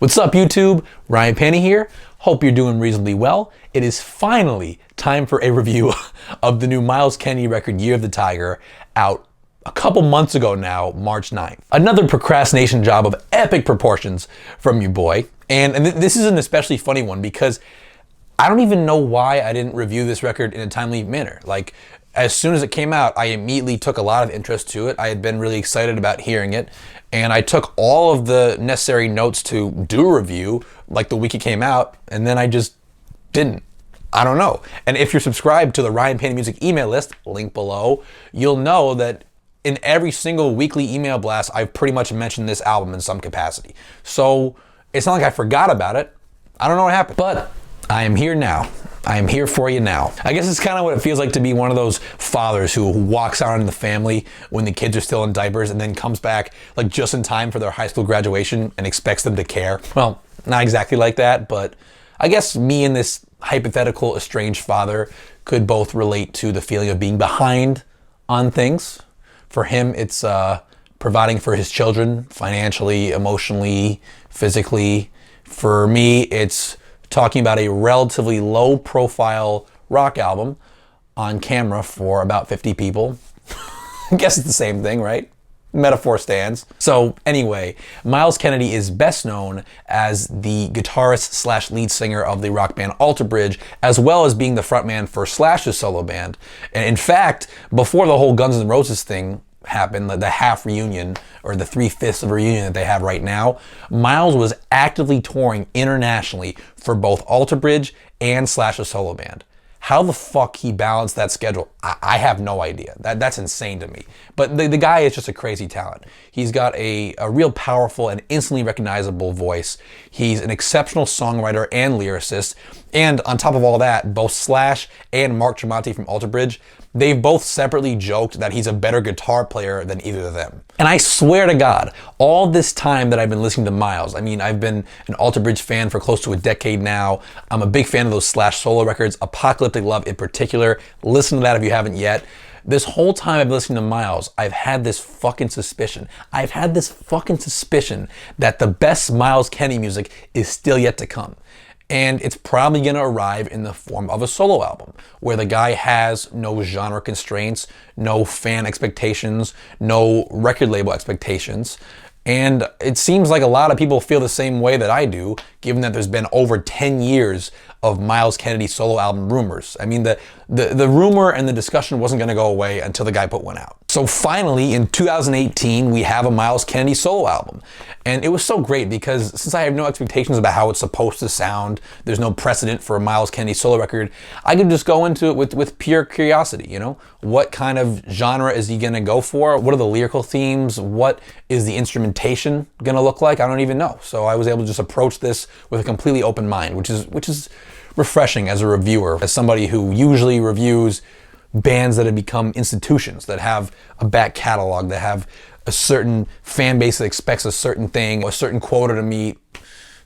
What's up, YouTube? Ryan Penny here. Hope you're doing reasonably well. It is finally time for a review of the new Myles Kennedy record, Year of the Tiger, out a couple months ago now, March 9th. Another procrastination job of epic proportions from your boy. And this is an especially funny one because I don't even know why I didn't review this record in a timely manner. Like, as soon as it came out, I immediately took a lot of interest to it. I had been really excited about hearing it, and I took all of the necessary notes to do a review like the week it came out, and then I just didn't. I don't know. And if you're subscribed to the Ryan Penny Music email list, link below, you'll know that in every single weekly email blast, I've pretty much mentioned this album in some capacity. So it's not like I forgot about it. I don't know what happened, but I am here now. I am here for you now. I guess it's kind of what it feels like to be one of those fathers who walks out into the family when the kids are still in diapers and then comes back like just in time for their high school graduation and expects them to care. Well, not exactly like that, but I guess me and this hypothetical estranged father could both relate to the feeling of being behind on things. For him, it's providing for his children financially, emotionally, physically. For me, it's talking about a relatively low profile rock album on camera for about 50 people. I guess it's the same thing, right? Metaphor stands. So anyway, Myles Kennedy is best known as the guitarist slash lead singer of the rock band Alter Bridge, as well as being the frontman for Slash's solo band. And in fact, before the whole Guns N' Roses thing happened, the half reunion or the 3/5 of a reunion that they have right now, Myles was actively touring internationally for both Alter Bridge and Slash's solo band. How the fuck he balanced that schedule, I have no idea. That's insane to me. But the guy is just a crazy talent. He's got a real powerful and instantly recognizable voice. He's an exceptional songwriter and lyricist. And on top of all that, both Slash and Mark Tremonti from Alter Bridge, they've both separately joked that he's a better guitar player than either of them. And I swear to God, all this time that I've been listening to Myles, I mean, I've been an Alter Bridge fan for close to a decade now. I'm a big fan of those Slash solo records, Apocalyptic Love in particular. Listen to that if you haven't yet. This whole time I've been listening to Myles, I've had this fucking suspicion. That the best Myles Kennedy music is still yet to come. And it's probably going to arrive in the form of a solo album where the guy has no genre constraints, no fan expectations, no record label expectations. And it seems like a lot of people feel the same way that I do, given that there's been over 10 years of Myles Kennedy solo album rumors. I mean, the rumor and the discussion wasn't going to go away until the guy put one out. So finally, in 2018, we have a Myles Kennedy solo album. And it was so great because since I have no expectations about how it's supposed to sound, there's no precedent for a Myles Kennedy solo record, I could just go into it with pure curiosity, you know? What kind of genre is he going to go for? What are the lyrical themes? What is the instrumentation going to look like? I don't even know. So I was able to just approach this with a completely open mind, which is refreshing as a reviewer, as somebody who usually reviews bands that have become institutions, that have a back catalog, that have a certain fan base that expects a certain thing, a certain quota to meet,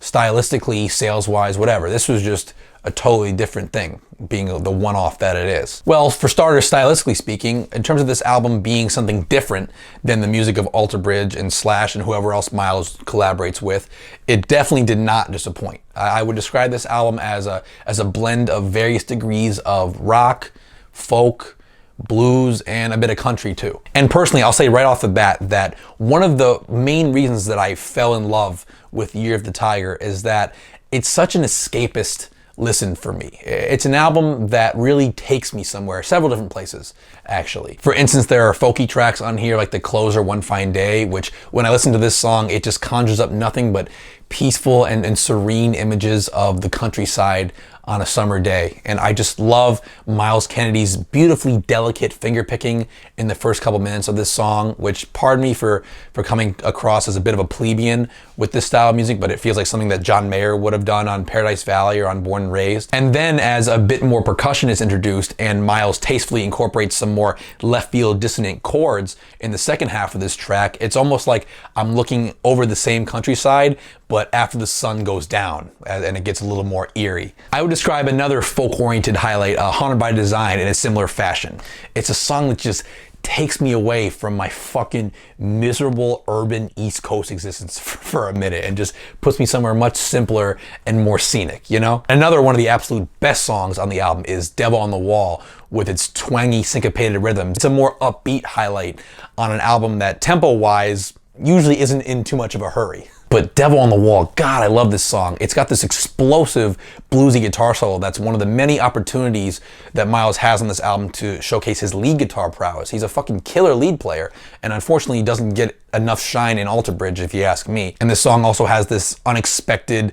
stylistically, sales-wise, whatever. This was just a totally different thing, being the one-off that it is. Well, for starters, stylistically speaking, in terms of this album being something different than the music of Alter Bridge and Slash and whoever else Myles collaborates with, it definitely did not disappoint. I would describe this album as a blend of various degrees of rock, folk, blues, and a bit of country too. And personally, I'll say right off the bat that one of the main reasons that I fell in love with Year of the Tiger is that it's such an escapist listen for me. It's an album that really takes me somewhere, several different places, actually. For instance, there are folky tracks on here like the closer One Fine Day, which when I listen to this song, it just conjures up nothing but peaceful and serene images of the countryside on a summer day. And I just love Myles Kennedy's beautifully delicate finger picking in the first couple minutes of this song, which, pardon me for coming across as a bit of a plebeian with this style of music, but it feels like something that John Mayer would have done on Paradise Valley or on Born and Raised. And then as a bit more percussion is introduced and Myles tastefully incorporates some more left field dissonant chords in the second half of this track, it's almost like I'm looking over the same countryside, but after the sun goes down and it gets a little more eerie. I would describe another folk-oriented highlight, Haunted by Design, in a similar fashion. It's a song that just takes me away from my fucking miserable urban East Coast existence for a minute and just puts me somewhere much simpler and more scenic, you know? Another one of the absolute best songs on the album is Devil on the Wall, with its twangy, syncopated rhythms. It's a more upbeat highlight on an album that, tempo-wise, usually isn't in too much of a hurry. But Devil on the Wall, God, I love this song. It's got this explosive bluesy guitar solo that's one of the many opportunities that Myles has on this album to showcase his lead guitar prowess. He's a fucking killer lead player, and unfortunately he doesn't get enough shine in Alter Bridge, if you ask me. And this song also has this unexpected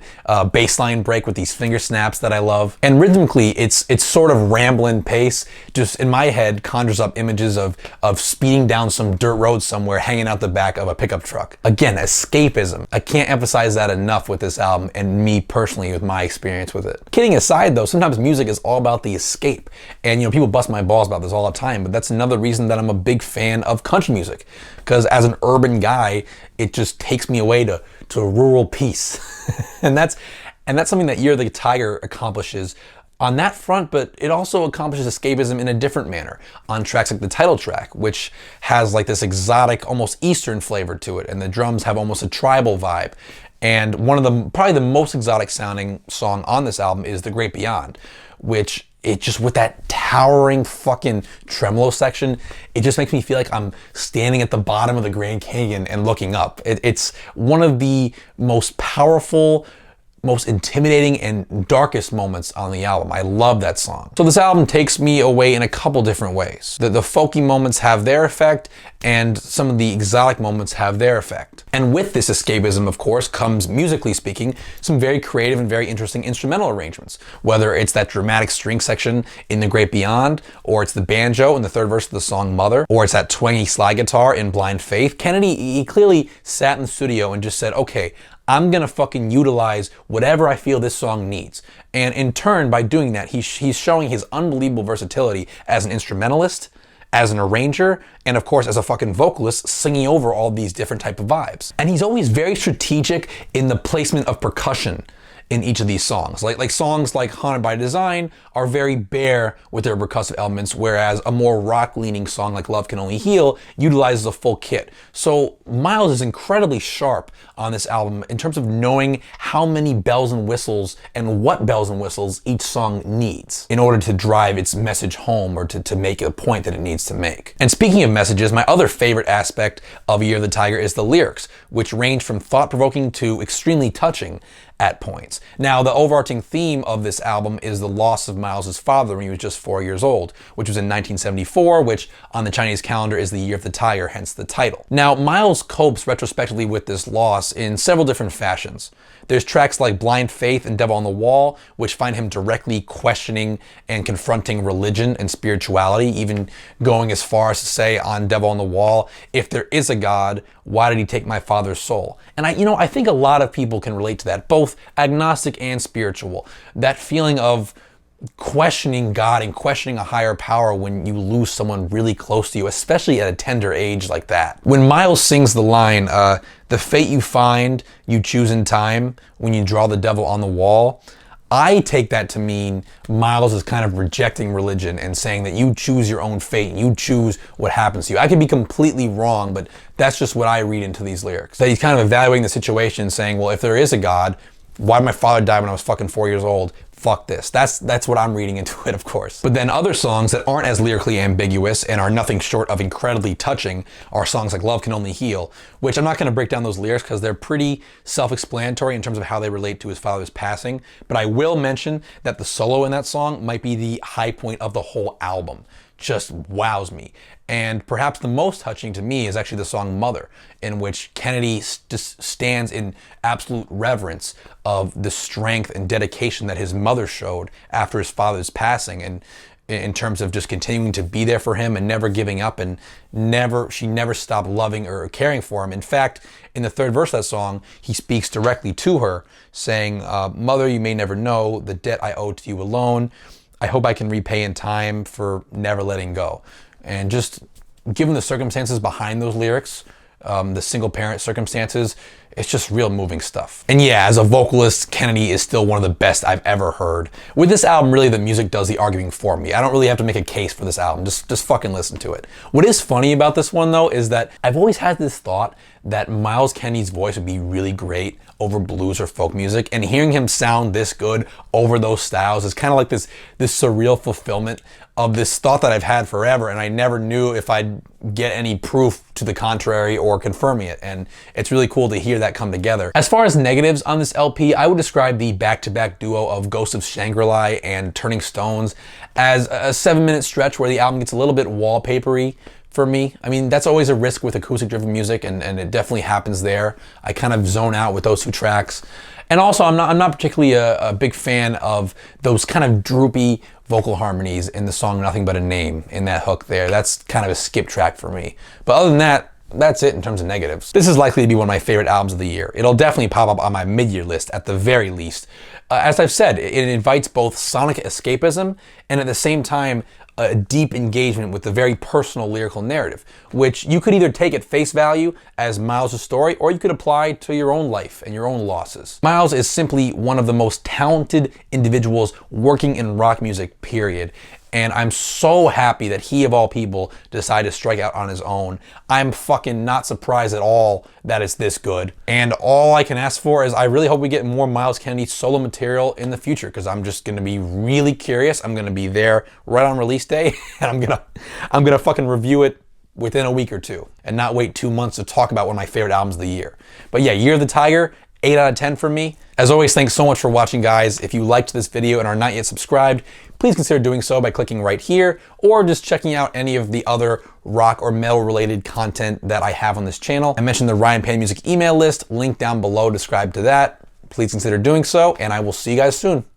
bass line break with these finger snaps that I love. And rhythmically, it's sort of rambling pace, just in my head conjures up images of speeding down some dirt road somewhere, hanging out the back of a pickup truck. Again, escapism. I can't emphasize that enough with this album, and me personally with my experience with it. Kidding aside though, sometimes music is all about the escape. And you know, people bust my balls about this all the time, but that's another reason that I'm a big fan of country music. Because as an urban guy, it just takes me away to rural peace. and that's something that Year of the Tiger accomplishes on that front, but it also accomplishes escapism in a different manner on tracks like the title track, which has like this exotic, almost Eastern flavor to it, and the drums have almost a tribal vibe. And one of the, probably the most exotic sounding song on this album is The Great Beyond, which it just, with that towering fucking tremolo section, it just makes me feel like I'm standing at the bottom of the Grand Canyon and looking up. It's one of the most powerful, most intimidating and darkest moments on the album. I love that song. So this album takes me away in a couple different ways. The folky moments have their effect, and some of the exotic moments have their effect. And with this escapism, of course, comes, musically speaking, some very creative and very interesting instrumental arrangements. Whether it's that dramatic string section in The Great Beyond, or it's the banjo in the third verse of the song Mother, or it's that twangy slide guitar in Blind Faith. Kennedy, he clearly sat in the studio and just said, okay, I'm gonna fucking utilize whatever I feel this song needs. And in turn, by doing that, he's showing his unbelievable versatility as an instrumentalist, as an arranger, and of course as a fucking vocalist, singing over all these different type of vibes. And he's always very strategic in the placement of percussion in each of these songs. Like songs like Haunted by Design are very bare with their percussive elements, whereas a more rock-leaning song like Love Can Only Heal utilizes a full kit. So Myles is incredibly sharp on this album in terms of knowing how many bells and whistles and what bells and whistles each song needs in order to drive its message home, or to make a point that it needs to make. And speaking of messages, my other favorite aspect of Year of the Tiger is the lyrics, which range from thought-provoking to extremely touching at points. Now, the overarching theme of this album is the loss of Myles' father when he was just 4 years old, which was in 1974, which on the Chinese calendar is the Year of the Tiger, hence the title. Now, Myles copes retrospectively with this loss in several different fashions. There's tracks like Blind Faith and Devil on the Wall, which find him directly questioning and confronting religion and spirituality, even going as far as to say on Devil on the Wall, if there is a God, why did he take my father's soul? And I think a lot of people can relate to that, both agnostic and spiritual. That feeling of questioning God and questioning a higher power when you lose someone really close to you, especially at a tender age like that. When Myles sings the line, the fate you find, you choose in time, when you draw the devil on the wall, I take that to mean Myles is kind of rejecting religion and saying that you choose your own fate and you choose what happens to you. I could be completely wrong, but that's just what I read into these lyrics. That he's kind of evaluating the situation, saying, well, if there is a God, why did my father die when I was fucking 4 years old? Fuck this. That's what I'm reading into it, of course. But then other songs that aren't as lyrically ambiguous and are nothing short of incredibly touching are songs like Love Can Only Heal, which I'm not going to break down those lyrics because they're pretty self-explanatory in terms of how they relate to his father's passing. But I will mention that the solo in that song might be the high point of the whole album. Just wows me. And perhaps the most touching to me is actually the song Mother, in which Kennedy just stands in absolute reverence of the strength and dedication that his mother showed after his father's passing, and in terms of just continuing to be there for him and never giving up, and she never stopped loving or caring for him. In fact, in the third verse of that song, he speaks directly to her, saying, Mother, you may never know the debt I owe to you alone. I hope I can repay in time for never letting go. And just given the circumstances behind those lyrics, the single parent circumstances, It's just real moving stuff. And yeah, as a vocalist, Kennedy is still one of the best I've ever heard. With this album, really the music does the arguing for me. I don't really have to make a case for this album. Just fucking listen to it. What is funny about this one though is that I've always had this thought that Myles Kennedy's voice would be really great over blues or folk music, and hearing him sound this good over those styles is kind of like this surreal fulfillment of this thought that I've had forever, and I never knew if I'd get any proof to the contrary or confirming it, and it's really cool to hear that come together. As far as negatives on this LP, I would describe the back-to-back duo of Ghost of Shangri-La and Turning Stones as a 7-minute stretch where the album gets a little bit wallpapery for me. I mean, that's always a risk with acoustic-driven music, and it definitely happens there. I kind of zone out with those two tracks. And also, I'm not particularly a big fan of those kind of droopy vocal harmonies in the song Nothing But a Name, in that hook there. That's kind of a skip track for me. But other than that, that's it in terms of negatives. This is likely to be one of my favorite albums of the year. It'll definitely pop up on my mid-year list at the very least. As I've said, it invites both sonic escapism and at the same time a deep engagement with the very personal lyrical narrative, which you could either take at face value as Myles' story, or you could apply to your own life and your own losses. Myles is simply one of the most talented individuals working in rock music, period. And I'm so happy that he, of all people, decided to strike out on his own. I'm fucking not surprised at all that it's this good. And all I can ask for is I really hope we get more Myles Kennedy solo material in the future, because I'm just gonna be really curious. I'm gonna be there right on release day, and I'm gonna fucking review it within a week or two, and not wait 2 months to talk about one of my favorite albums of the year. But yeah, Year of the Tiger, 8 out of 10 from me. As always, thanks so much for watching, guys. If you liked this video and are not yet subscribed, please consider doing so by clicking right here, or just checking out any of the other rock or metal related content that I have on this channel. I mentioned the Ryan Pan Music email list, link down below, subscribe to that. Please consider doing so, and I will see you guys soon.